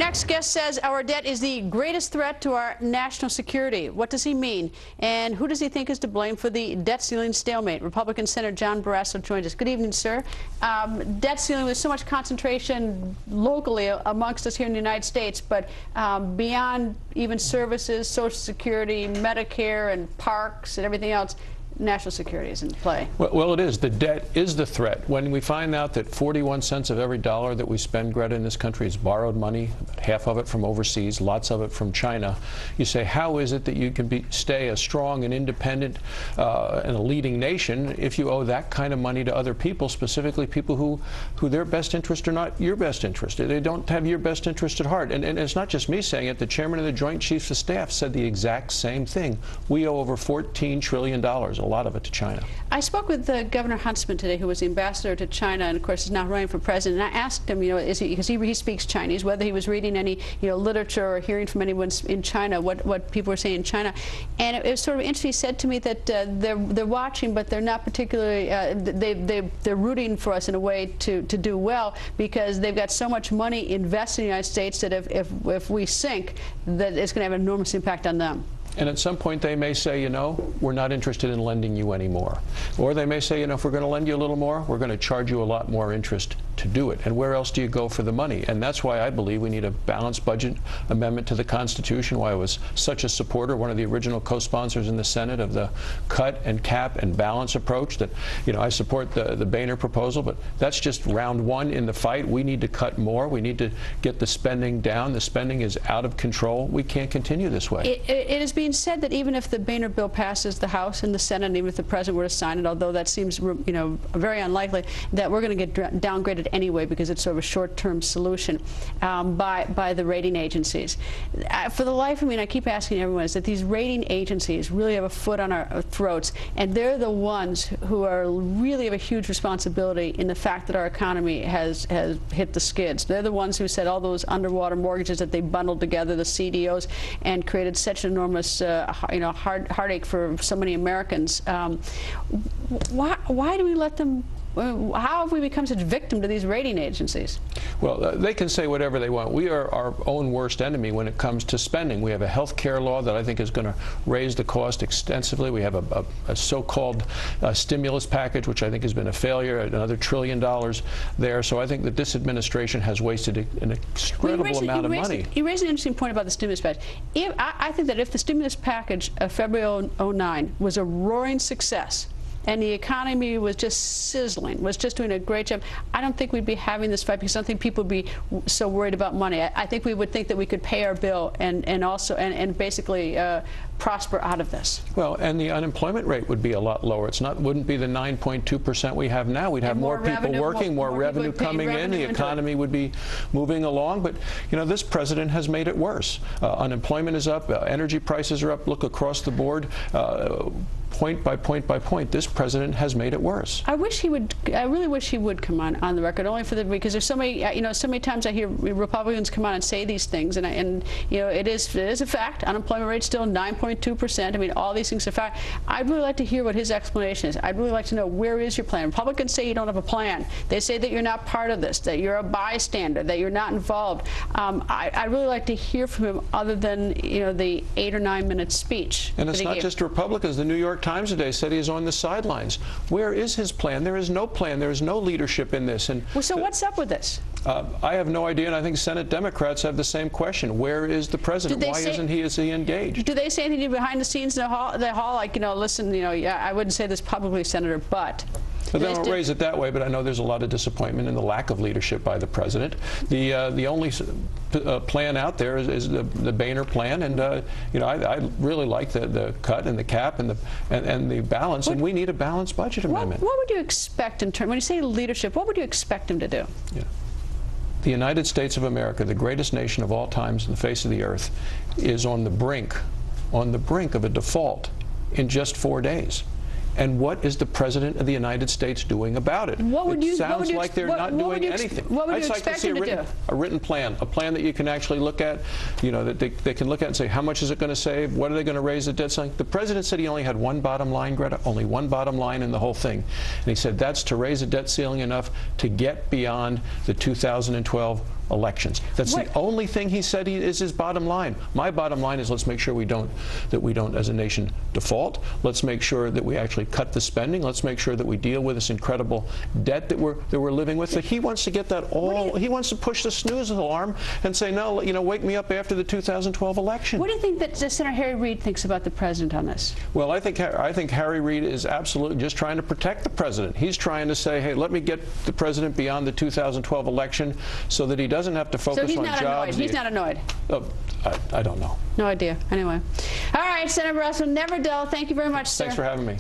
next guest says our debt is the greatest threat to our national security. What does he mean? And who does he think is to blame for the debt ceiling stalemate? Republican Senator John Barrasso joins us. Good evening, sir. Debt ceiling, with so much concentration locally amongst us here in the United States, but beyond even services, Social Security, Medicare, and parks and everything else, national security is in play. Well, it is. The debt is the threat. When we find out that 41 cents of every dollar that we spend, Greta, in this country is borrowed money, half of it from overseas, lots of it from China, you say, how is it that you can stay a strong and independent and a leading nation if you owe that kind of money to other people, specifically people who their best interest are not your best interest? They don't have your best interest at heart. And it's not just me saying it. The chairman of the Joint Chiefs of Staff said the exact same thing. We owe over $14 trillion. A lot of it to China. I spoke with Governor Huntsman today, who was the ambassador to China and, of course, is now running for president. And I asked him, because he speaks Chinese, whether he was reading any, literature or hearing from anyone in China what people were saying in China. And it was sort of interesting. He said to me that they're watching, but they're not particularly. They're rooting for us in a way to do well, because they've got so much money invested in the United States that if we sink, that it's going to have an enormous impact on them. And at some point they may say, we're not interested in lending you anymore. Or they may say, if we're going to lend you a little more, we're going to charge you a lot more interest to do it. And where else do you go for the money? And that's why I believe we need a balanced budget amendment to the Constitution, why I was such a supporter, one of the original co-sponsors in the Senate of the cut and cap and balance approach. That, I support the Boehner proposal, but that's just round one in the fight. We need to cut more. We need to get the spending down. The spending is out of control. We can't continue this way. It is being said that even if the Boehner bill passes the House and the Senate, and even if the President were to sign it, although that seems very unlikely, that we're going to get downgraded anyway, because it's sort of a short-term solution by the rating agencies. For the life of me, and I keep asking everyone, is that these rating agencies really have a foot on our throats, and they're the ones who are really have a huge responsibility in the fact that our economy has hit the skids. They're the ones who said all those underwater mortgages that they bundled together, the CDOs, and created such an enormous heartache for so many Americans. Why do we let them? How have we become such victim to these rating agencies? Well, they can say whatever they want. We are our own worst enemy when it comes to spending. We have a health care law that I think is going to raise the cost extensively. We have a so-called stimulus package, which I think has been a failure, another $1 trillion there. So I think that this administration has wasted an incredible amount of money. You raised an interesting point about the stimulus package. I think that if the stimulus package of February 2009 was a roaring success, and the economy was just sizzling, was just doing a great job, I don't think we'd be having this fight, because I don't think people would be so worried about money. I think we would think that we could pay our bill and also basically prosper out of this. Well, and the unemployment rate would be a lot lower. Wouldn't be the 9.2% we have now. We'd have more people working, more revenue coming in. The economy would be moving along. But this president has made it worse. Unemployment is up. Energy prices are up. Look across the board. Point by point by point, this president has made it worse. I really wish he would come on the record, only for because there's so many, so many times I hear Republicans come on and say these things, and it is a fact. Unemployment rate still 9.2%. I mean, all these things are fact. I'd really like to hear what his explanation is. I'd really like to know, where is your plan? Republicans say you don't have a plan. They say that you're not part of this, that you're a bystander, that you're not involved. I'd really like to hear from him, other than the 8 or 9 minute speech. And it's not just Republicans. The New York Times today said he is on the sidelines. Where is his plan? There is no plan. There is no leadership in this. And well, so what's up with this? I have no idea, and I think Senate Democrats have the same question. Where is the president? Why isn't he engaged? Do they say anything behind the scenes in the hall, like, listen, yeah, I wouldn't say this publicly, Senator, but... They don't raise it that way, but I know there's a lot of disappointment in the lack of leadership by the president. The only plan out there is the Boehner plan, and I really like the cut and the cap and the balance, and we need a balanced budget amendment. What would you expect in terms, when you say leadership, what would you expect him to do? Yeah. The United States of America, the greatest nation of all times on the face of the earth, is on the brink of a default in just 4 days. And what is the President of the United States doing about it? It sounds like they're not doing anything. What would you expect him to do? A written plan, a plan that you can actually look at, that they can look at and say, how much is it going to save? What are they going to raise the debt ceiling? The President said he only had one bottom line, Greta, only one bottom line in the whole thing. And he said that's to raise the debt ceiling enough to get beyond the 2012 elections. That's the only thing he said is his bottom line. My bottom line is let's make sure we don't as a nation default. Let's make sure that we actually cut the spending. Let's make sure that we deal with this incredible debt that we're living with. That he wants to get that all. He wants to push the snooze alarm and say, no, you know, wake me up after the 2012 election. What do you think that Senator Harry Reid thinks about the president on this? Well, I think Harry Reid is absolutely just trying to protect the president. He's trying to say, hey, let me get the president beyond the 2012 election so that he doesn't have to focus on jobs. He's not annoyed. Oh, I don't know. No idea. Anyway. All right, Senator Barrasso, never dull. Thank you very much, sir. Thanks for having me.